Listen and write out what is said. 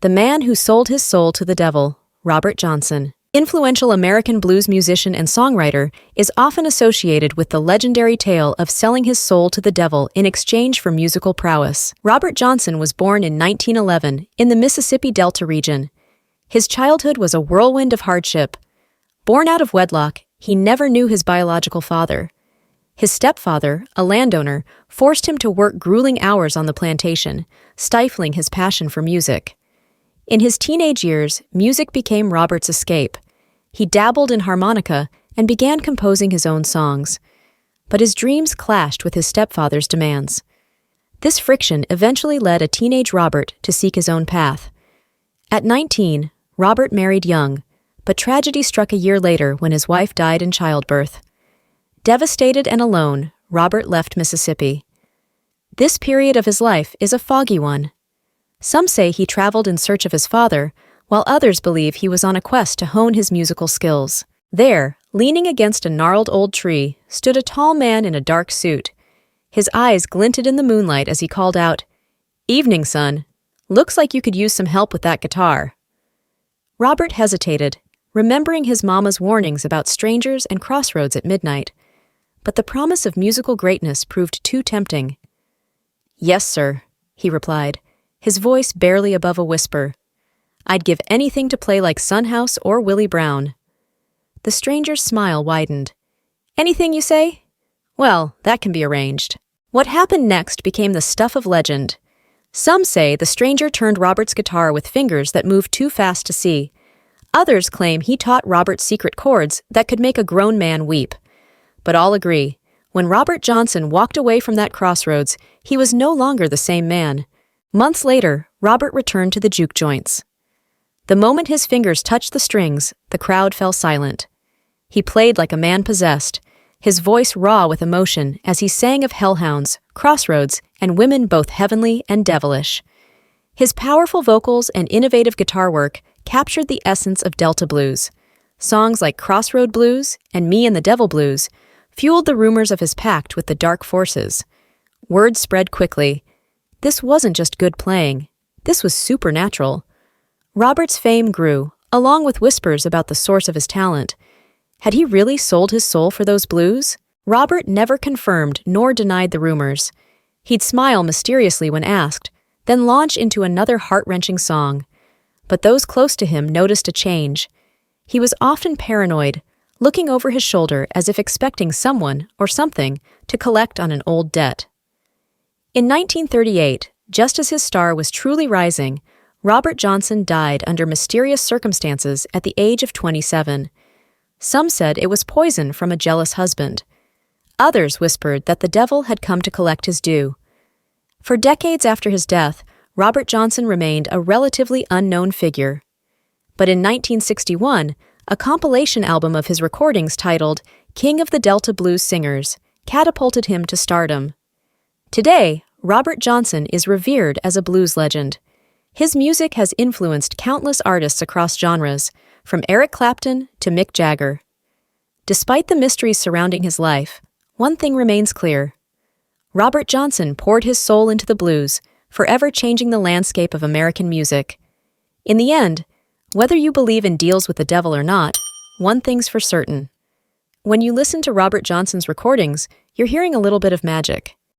The man who sold his soul to the devil, Robert Johnson. Influential American blues musician and songwriter, is often associated with the legendary tale of selling his soul to the devil in exchange for musical prowess. Robert Johnson was born in 1911 in the Mississippi Delta region. His childhood was a whirlwind of hardship. Born out of wedlock, he never knew his biological father. His stepfather, a landowner, forced him to work grueling hours on the plantation, stifling his passion for music. In his teenage years, music became Robert's escape. He dabbled in harmonica and began composing his own songs. But his dreams clashed with his stepfather's demands. This friction eventually led a teenage Robert to seek his own path. At 19, Robert married young, but tragedy struck a year later when his wife died in childbirth. Devastated and alone, Robert left Mississippi. This period of his life is a foggy one. Some say he traveled in search of his father, while others believe he was on a quest to hone his musical skills. There, leaning against a gnarled old tree, stood a tall man in a dark suit. His eyes glinted in the moonlight as he called out, "Evening, son. Looks like you could use some help with that guitar." Robert hesitated, remembering his mama's warnings about strangers and crossroads at midnight. But the promise of musical greatness proved too tempting. "Yes, sir," he replied, his voice barely above a whisper. "I'd give anything to play like Son House or Willie Brown." The stranger's smile widened. "Anything, you say? Well, that can be arranged." What happened next became the stuff of legend. Some say the stranger turned Robert's guitar with fingers that moved too fast to see. Others claim he taught Robert secret chords that could make a grown man weep. But all agree, when Robert Johnson walked away from that crossroads, he was no longer the same man. Months later, Robert returned to the juke joints. The moment his fingers touched the strings, the crowd fell silent. He played like a man possessed, his voice raw with emotion as he sang of hellhounds, crossroads, and women both heavenly and devilish. His powerful vocals and innovative guitar work captured the essence of Delta blues. Songs like Crossroad Blues and Me and the Devil Blues fueled the rumors of his pact with the dark forces. Word spread quickly. This wasn't just good playing. This was supernatural. Robert's fame grew, along with whispers about the source of his talent. Had he really sold his soul for those blues? Robert never confirmed nor denied the rumors. He'd smile mysteriously when asked, then launch into another heart-wrenching song. But those close to him noticed a change. He was often paranoid, looking over his shoulder as if expecting someone or something to collect on an old debt. In 1938, just as his star was truly rising, Robert Johnson died under mysterious circumstances at the age of 27. Some said it was poison from a jealous husband. Others whispered that the devil had come to collect his due. For decades after his death, Robert Johnson remained a relatively unknown figure. But in 1961, a compilation album of his recordings titled King of the Delta Blues Singers catapulted him to stardom. Today, Robert Johnson is revered as a blues legend. His music has influenced countless artists across genres, from Eric Clapton to Mick Jagger. Despite the mysteries surrounding his life, one thing remains clear. Robert Johnson poured his soul into the blues, forever changing the landscape of American music. In the end, whether you believe in deals with the devil or not, one thing's for certain. When you listen to Robert Johnson's recordings, you're hearing a little bit of magic.